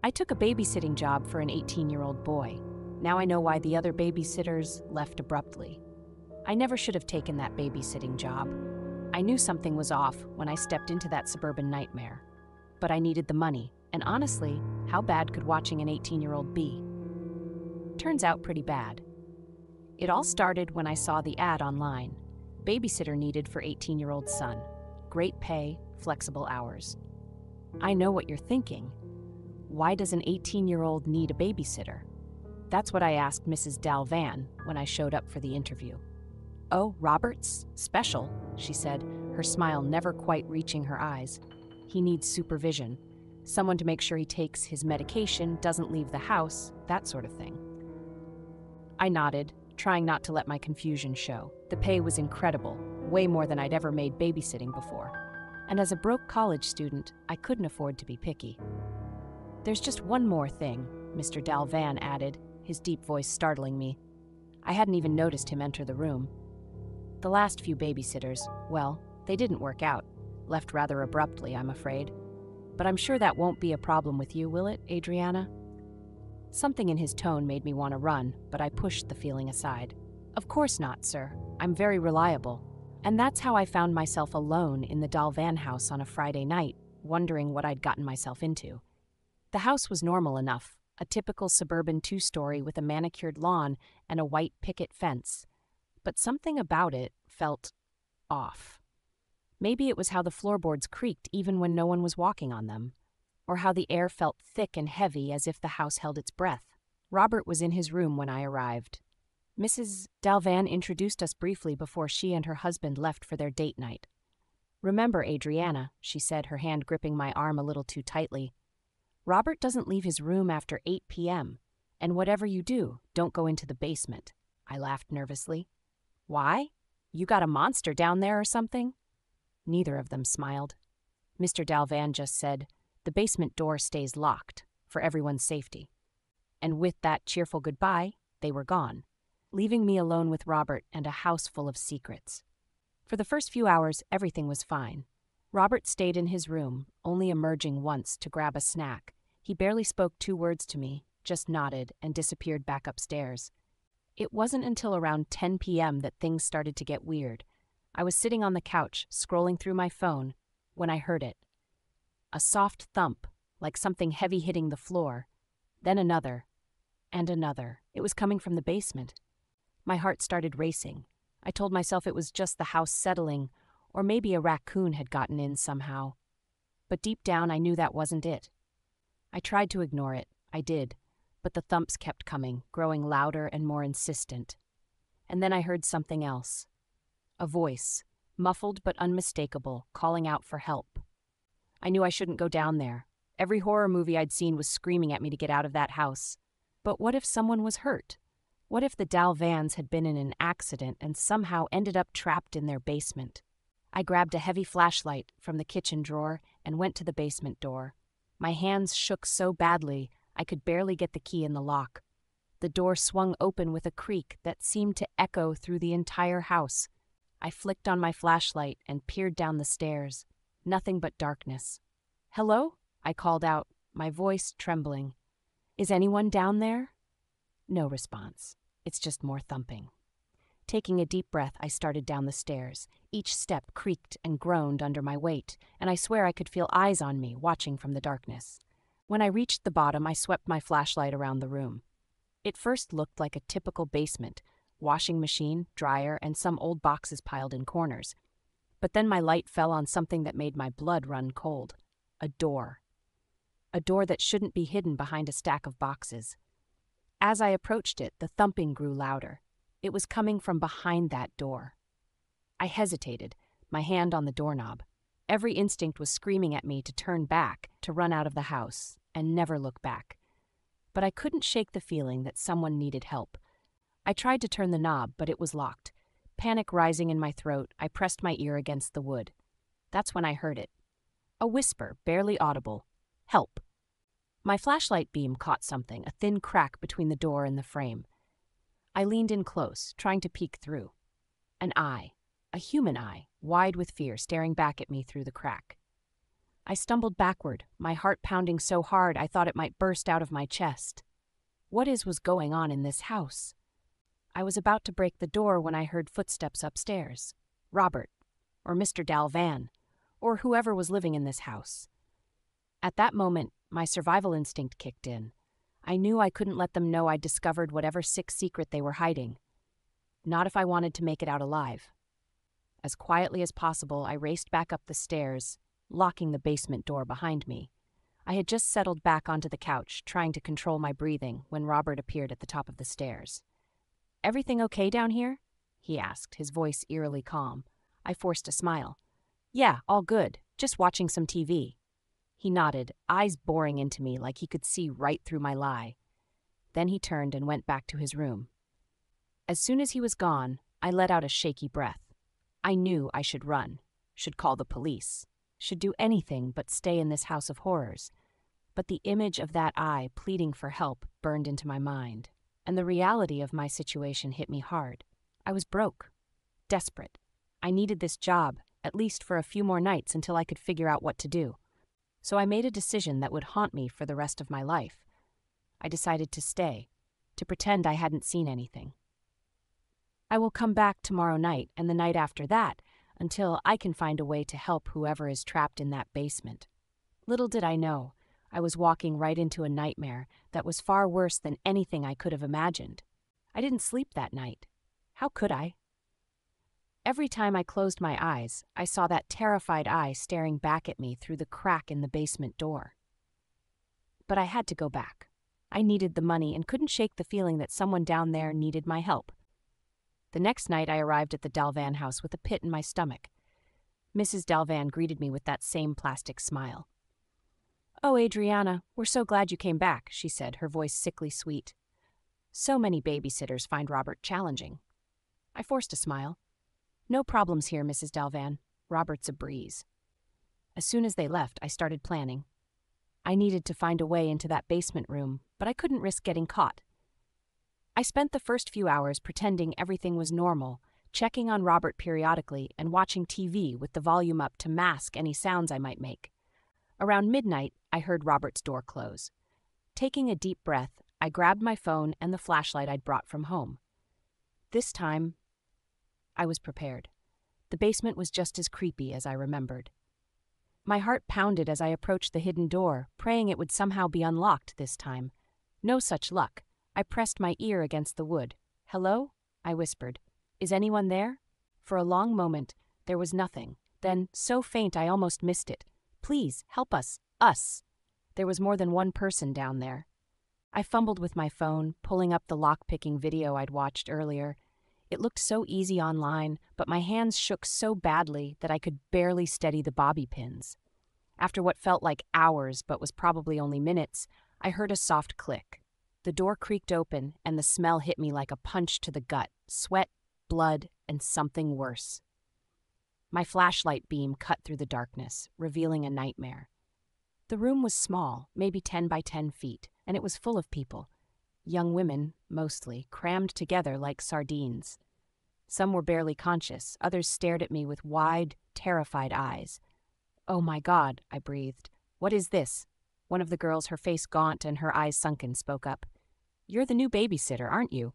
I took a babysitting job for an 18-year-old boy. Now I know why the other babysitters left abruptly. I never should have taken that babysitting job. I knew something was off when I stepped into that suburban nightmare. But I needed the money, and honestly, how bad could watching an 18-year-old be? Turns out pretty bad. It all started when I saw the ad online. Babysitter needed for 18-year-old son. Great pay, flexible hours. I know what you're thinking. Why does an 18-year-old need a babysitter? That's what I asked Mrs. Dalvan when I showed up for the interview. "Oh, Robert's special," she said, her smile never quite reaching her eyes. "He needs supervision. Someone to make sure he takes his medication, doesn't leave the house, that sort of thing." I nodded, trying not to let my confusion show. The pay was incredible, way more than I'd ever made babysitting before. And as a broke college student, I couldn't afford to be picky. "There's just one more thing," Mr. Dalvan added, his deep voice startling me. I hadn't even noticed him enter the room. "The last few babysitters, well, they didn't work out. Left rather abruptly, I'm afraid. But I'm sure that won't be a problem with you, will it, Adriana?" Something in his tone made me want to run, but I pushed the feeling aside. "Of course not, sir. I'm very reliable." And that's how I found myself alone in the Dalvan house on a Friday night, wondering what I'd gotten myself into. The house was normal enough, a typical suburban two-story with a manicured lawn and a white picket fence. But something about it felt off. Maybe it was how the floorboards creaked even when no one was walking on them, or how the air felt thick and heavy as if the house held its breath. Robert was in his room when I arrived. Mrs. Dalvan introduced us briefly before she and her husband left for their date night. "Remember, Adriana," she said, her hand gripping my arm a little too tightly, "Robert doesn't leave his room after 8 p.m., and whatever you do, don't go into the basement." I laughed nervously. "Why? You got a monster down there or something?" Neither of them smiled. Mr. Dalvan just said, "The basement door stays locked, for everyone's safety." And with that cheerful goodbye, they were gone, leaving me alone with Robert and a house full of secrets. For the first few hours, everything was fine. Robert stayed in his room, only emerging once to grab a snack. He barely spoke 2 words to me, just nodded and disappeared back upstairs. It wasn't until around 10 p.m. that things started to get weird. I was sitting on the couch, scrolling through my phone, when I heard it. A soft thump, like something heavy hitting the floor. Then another, and another. It was coming from the basement. My heart started racing. I told myself it was just the house settling, or maybe a raccoon had gotten in somehow. But deep down, I knew that wasn't it. I tried to ignore it. I did. But the thumps kept coming, growing louder and more insistent. And then I heard something else. A voice, muffled but unmistakable, calling out for help. I knew I shouldn't go down there. Every horror movie I'd seen was screaming at me to get out of that house. But what if someone was hurt? What if the Dalvans had been in an accident and somehow ended up trapped in their basement? I grabbed a heavy flashlight from the kitchen drawer and went to the basement door. My hands shook so badly I could barely get the key in the lock. The door swung open with a creak that seemed to echo through the entire house. I flicked on my flashlight and peered down the stairs. Nothing but darkness. "Hello?" I called out, my voice trembling. "Is anyone down there?" No response. It's just more thumping. Taking a deep breath, I started down the stairs. Each step creaked and groaned under my weight, and I swear I could feel eyes on me, watching from the darkness. When I reached the bottom, I swept my flashlight around the room. It first looked like a typical basement, washing machine, dryer, and some old boxes piled in corners. But then my light fell on something that made my blood run cold. A door. A door that shouldn't be hidden behind a stack of boxes. As I approached it, the thumping grew louder. It was coming from behind that door. I hesitated, my hand on the doorknob. Every instinct was screaming at me to turn back, to run out of the house, and never look back. But I couldn't shake the feeling that someone needed help. I tried to turn the knob, but it was locked. Panic rising in my throat, I pressed my ear against the wood. That's when I heard it. A whisper, barely audible. "Help." My flashlight beam caught something, a thin crack between the door and the frame. I leaned in close, trying to peek through. An eye, a human eye, wide with fear, staring back at me through the crack. I stumbled backward, my heart pounding so hard I thought it might burst out of my chest. Was going on in this house? I was about to break the door when I heard footsteps upstairs. Robert, or Mr. Dalvan, or whoever was living in this house. At that moment, my survival instinct kicked in. I knew I couldn't let them know I'd discovered whatever sick secret they were hiding. Not if I wanted to make it out alive. As quietly as possible, I raced back up the stairs, locking the basement door behind me. I had just settled back onto the couch, trying to control my breathing, when Robert appeared at the top of the stairs. "Everything okay down here?" he asked, his voice eerily calm. I forced a smile. "Yeah, all good. Just watching some TV." He nodded, eyes boring into me like he could see right through my lie. Then he turned and went back to his room. As soon as he was gone, I let out a shaky breath. I knew I should run, should call the police, should do anything but stay in this house of horrors. But the image of that eye pleading for help burned into my mind, and the reality of my situation hit me hard. I was broke, desperate. I needed this job, at least for a few more nights until I could figure out what to do. So I made a decision that would haunt me for the rest of my life. I decided to stay, to pretend I hadn't seen anything. I will come back tomorrow night and the night after that until I can find a way to help whoever is trapped in that basement. Little did I know, I was walking right into a nightmare that was far worse than anything I could have imagined. I didn't sleep that night. How could I? Every time I closed my eyes, I saw that terrified eye staring back at me through the crack in the basement door. But I had to go back. I needed the money and couldn't shake the feeling that someone down there needed my help. The next night I arrived at the Dalvan house with a pit in my stomach. Mrs. Dalvan greeted me with that same plastic smile. "Oh, Adriana, we're so glad you came back," she said, her voice sickly sweet. "So many babysitters find Robert challenging." I forced a smile. "No problems here, Mrs. Dalvan. Robert's a breeze." As soon as they left, I started planning. I needed to find a way into that basement room, but I couldn't risk getting caught. I spent the first few hours pretending everything was normal, checking on Robert periodically and watching TV with the volume up to mask any sounds I might make. Around midnight, I heard Robert's door close. Taking a deep breath, I grabbed my phone and the flashlight I'd brought from home. This time, I was prepared. The basement was just as creepy as I remembered. My heart pounded as I approached the hidden door, praying it would somehow be unlocked this time. No such luck. I pressed my ear against the wood. "Hello?" I whispered. "Is anyone there?" For a long moment, there was nothing. Then, so faint I almost missed it. "Please, help us. Us." There was more than one person down there. I fumbled with my phone, pulling up the lock-picking video I'd watched earlier. It looked so easy online, but my hands shook so badly that I could barely steady the bobby pins. After what felt like hours but was probably only minutes, I heard a soft click. The door creaked open, and the smell hit me like a punch to the gut, sweat, blood, and something worse. My flashlight beam cut through the darkness, revealing a nightmare. The room was small, maybe 10 by 10 feet, and it was full of people. Young women, mostly, crammed together like sardines. Some were barely conscious, others stared at me with wide, terrified eyes. "Oh my God," I breathed. "What is this?" One of the girls, her face gaunt and her eyes sunken, spoke up. "You're the new babysitter, aren't you?"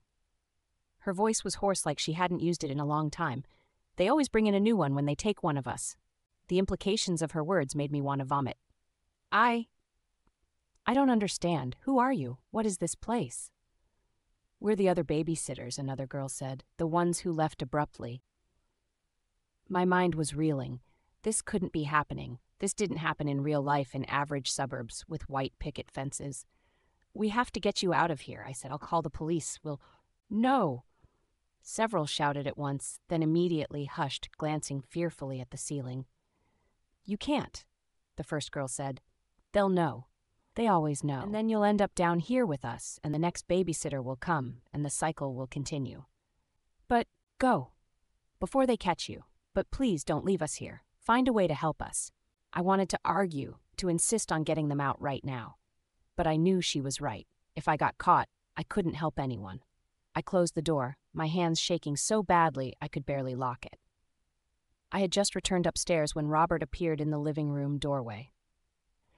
Her voice was hoarse like she hadn't used it in a long time. "They always bring in a new one when they take one of us." The implications of her words made me want to vomit. I don't understand. Who are you? What is this place?" "We're the other babysitters," another girl said, "the ones who left abruptly." My mind was reeling. This couldn't be happening. This didn't happen in real life in average suburbs with white picket fences. "We have to get you out of here," I said. "I'll call the police. We'll—" "No!" Several shouted at once, then immediately hushed, glancing fearfully at the ceiling. "You can't," the first girl said. "They'll know. They always know. And then you'll end up down here with us, and the next babysitter will come, and the cycle will continue. But go, before they catch you. But please don't leave us here. Find a way to help us." I wanted to argue, to insist on getting them out right now. But I knew she was right. If I got caught, I couldn't help anyone. I closed the door, my hands shaking so badly I could barely lock it. I had just returned upstairs when Robert appeared in the living room doorway.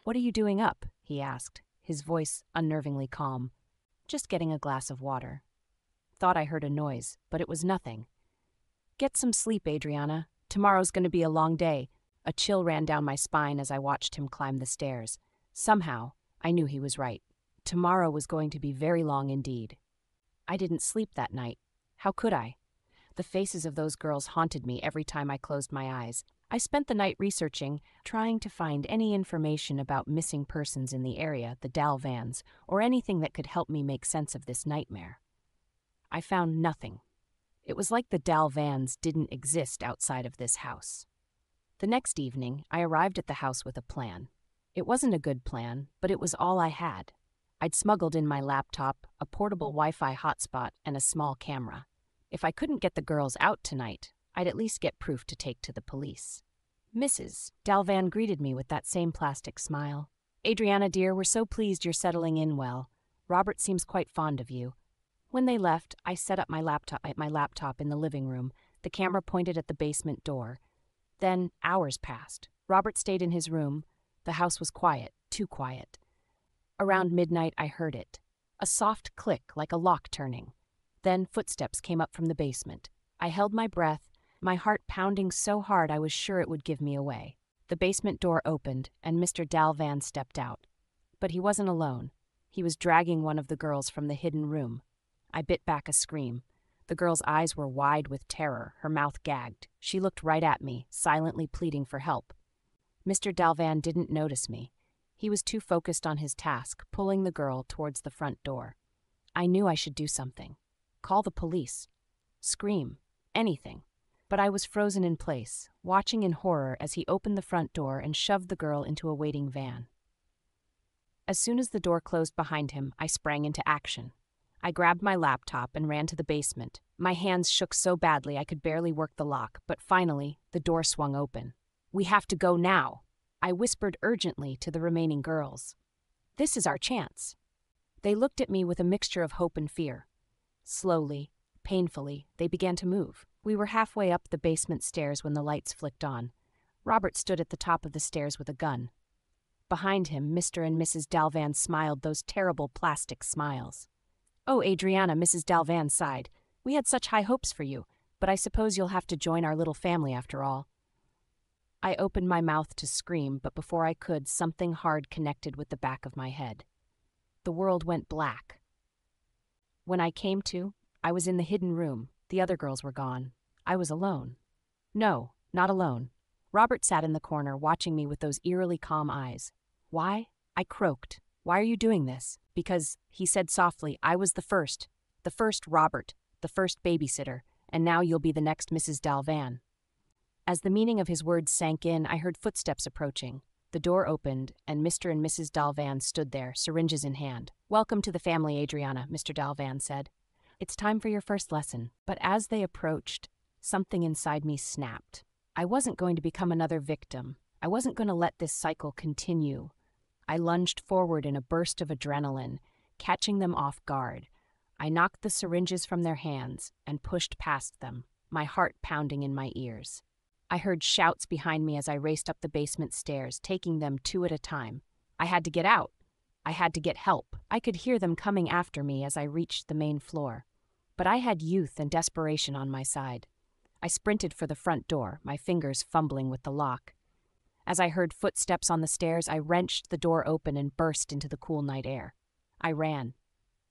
"What are you doing up?" he asked, his voice unnervingly calm. "Just getting a glass of water." Thought I heard a noise, but it was nothing. "Get some sleep, Adriana. Tomorrow's going to be a long day." A chill ran down my spine as I watched him climb the stairs. Somehow, I knew he was right. Tomorrow was going to be very long indeed. I didn't sleep that night. How could I? The faces of those girls haunted me every time I closed my eyes. I spent the night researching, trying to find any information about missing persons in the area, the Dalvans, or anything that could help me make sense of this nightmare. I found nothing. It was like the Dalvans didn't exist outside of this house. The next evening, I arrived at the house with a plan. It wasn't a good plan, but it was all I had. I'd smuggled in my laptop, a portable Wi-Fi hotspot, and a small camera. If I couldn't get the girls out tonight, I'd at least get proof to take to the police. Mrs. Dalvan greeted me with that same plastic smile. "Adriana, dear, we're so pleased you're settling in well. Robert seems quite fond of you." When they left, I set up my laptop in the living room, the camera pointed at the basement door. Then hours passed. Robert stayed in his room. The house was quiet, too quiet. Around midnight, I heard it. A soft click like a lock turning. Then footsteps came up from the basement. I held my breath, my heart pounding so hard I was sure it would give me away. The basement door opened, and Mr. Dalvan stepped out. But he wasn't alone. He was dragging one of the girls from the hidden room. I bit back a scream. The girl's eyes were wide with terror, her mouth gagged. She looked right at me, silently pleading for help. Mr. Dalvan didn't notice me. He was too focused on his task, pulling the girl towards the front door. I knew I should do something. Call the police. Scream. Anything. But I was frozen in place, watching in horror as he opened the front door and shoved the girl into a waiting van. As soon as the door closed behind him, I sprang into action. I grabbed my laptop and ran to the basement. My hands shook so badly I could barely work the lock, but finally, the door swung open. "We have to go now," I whispered urgently to the remaining girls. "This is our chance." They looked at me with a mixture of hope and fear. Slowly, painfully, they began to move. We were halfway up the basement stairs when the lights flicked on. Robert stood at the top of the stairs with a gun. Behind him, Mr. and Mrs. Dalvan smiled those terrible plastic smiles. "Oh, Adriana," Mrs. Dalvan sighed. "We had such high hopes for you, but I suppose you'll have to join our little family after all." I opened my mouth to scream, but before I could, something hard connected with the back of my head. The world went black. When I came to, I was in the hidden room. The other girls were gone. I was alone. No, not alone. Robert sat in the corner, watching me with those eerily calm eyes. "Why?" I croaked. "Why are you doing this?" "Because," he said softly, "I was the first Robert, the first babysitter, and now you'll be the next Mrs. Dalvan." As the meaning of his words sank in, I heard footsteps approaching. The door opened, and Mr. and Mrs. Dalvan stood there, syringes in hand. "Welcome to the family, Adriana," Mr. Dalvan said. "It's time for your first lesson." But as they approached, something inside me snapped. I wasn't going to become another victim. I wasn't going to let this cycle continue. I lunged forward in a burst of adrenaline, catching them off guard. I knocked the syringes from their hands and pushed past them, my heart pounding in my ears. I heard shouts behind me as I raced up the basement stairs, taking them two at a time. I had to get out. I had to get help. I could hear them coming after me as I reached the main floor. But I had youth and desperation on my side. I sprinted for the front door, my fingers fumbling with the lock. As I heard footsteps on the stairs, I wrenched the door open and burst into the cool night air. I ran.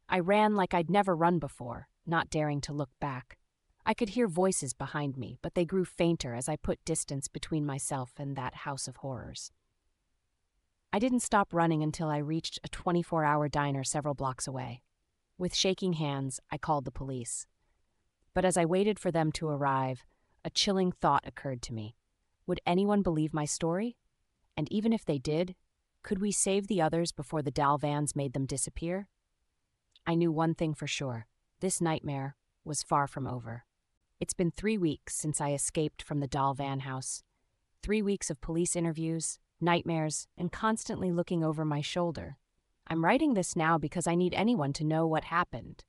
I ran like I'd never run before, not daring to look back. I could hear voices behind me, but they grew fainter as I put distance between myself and that house of horrors. I didn't stop running until I reached a 24-hour diner several blocks away. With shaking hands, I called the police. But as I waited for them to arrive, a chilling thought occurred to me. Would anyone believe my story? And even if they did, could we save the others before the Dalvans made them disappear? I knew one thing for sure. This nightmare was far from over. It's been 3 weeks since I escaped from the Dalvan house. 3 weeks of police interviews, nightmares, and constantly looking over my shoulder. I'm writing this now because I need anyone to know what happened.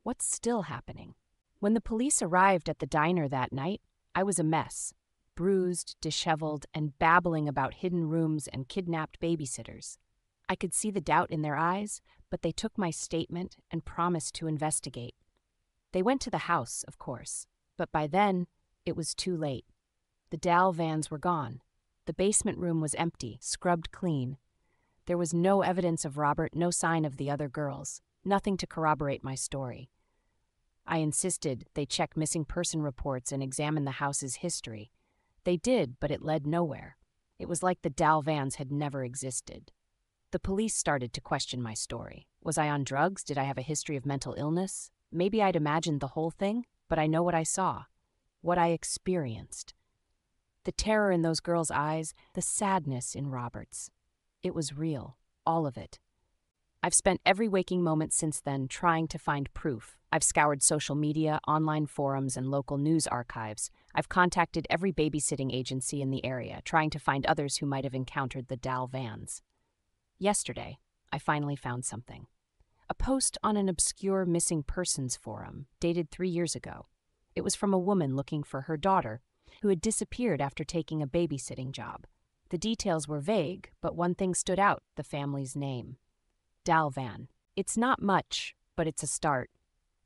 What's still happening? When the police arrived at the diner that night, I was a mess. bruised, disheveled, and babbling about hidden rooms and kidnapped babysitters. I could see the doubt in their eyes, but they took my statement and promised to investigate. They went to the house, of course, but by then, it was too late. The Dal vans were gone. The basement room was empty, scrubbed clean. There was no evidence of Robert, no sign of the other girls, nothing to corroborate my story. I insisted they check missing person reports and examine the house's history. They did, but it led nowhere. It was like the Dal vans had never existed. The police started to question my story. Was I on drugs? Did I have a history of mental illness? Maybe I'd imagined the whole thing, but I know what I saw, what I experienced. The terror in those girls' eyes, the sadness in Robert's. It was real, all of it. I've spent every waking moment since then trying to find proof. I've scoured social media, online forums, and local news archives. I've contacted every babysitting agency in the area, trying to find others who might have encountered the Dal vans. Yesterday, I finally found something. A post on an obscure missing persons forum, dated 3 years ago. It was from a woman looking for her daughter, who had disappeared after taking a babysitting job. The details were vague, but one thing stood out: the family's name. Dal van. It's not much, but it's a start.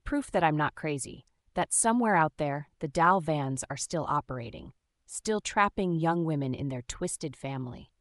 Proof that I'm not crazy, that somewhere out there, the Dal vans are still operating, still trapping young women in their twisted family.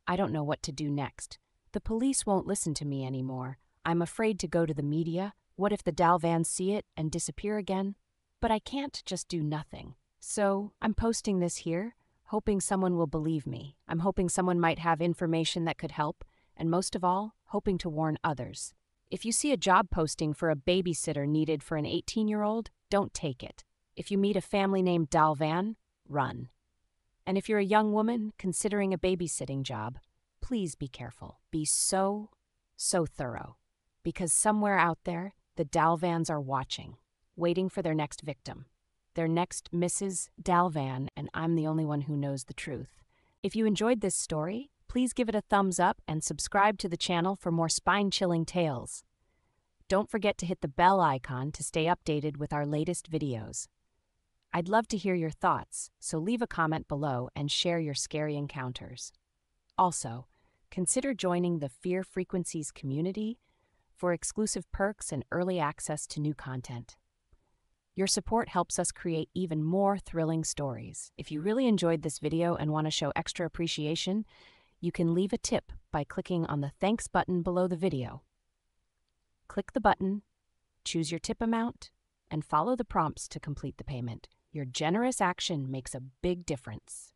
I don't know what to do next. The police won't listen to me anymore. I'm afraid to go to the media. What if the Dal vans see it and disappear again? But I can't just do nothing. So I'm posting this here, hoping someone will believe me. I'm hoping someone might have information that could help, and most of all, hoping to warn others. If you see a job posting for a babysitter needed for an 18-year-old, don't take it. If you meet a family named Dal van, run. And if you're a young woman considering a babysitting job, please be careful. Be so thorough. Because somewhere out there, the Dal vans are watching, waiting for their next victim. Their next Mrs. Dal van, and I'm the only one who knows the truth. If you enjoyed this story, please give it a thumbs up and subscribe to the channel for more spine-chilling tales. Don't forget to hit the bell icon to stay updated with our latest videos. I'd love to hear your thoughts, so leave a comment below and share your scary encounters. Also, consider joining the Fear Frequencies community for exclusive perks and early access to new content. Your support helps us create even more thrilling stories. If you really enjoyed this video and want to show extra appreciation, you can leave a tip by clicking on the Thanks button below the video. Click the button, choose your tip amount, and follow the prompts to complete the payment. Your generous action makes a big difference.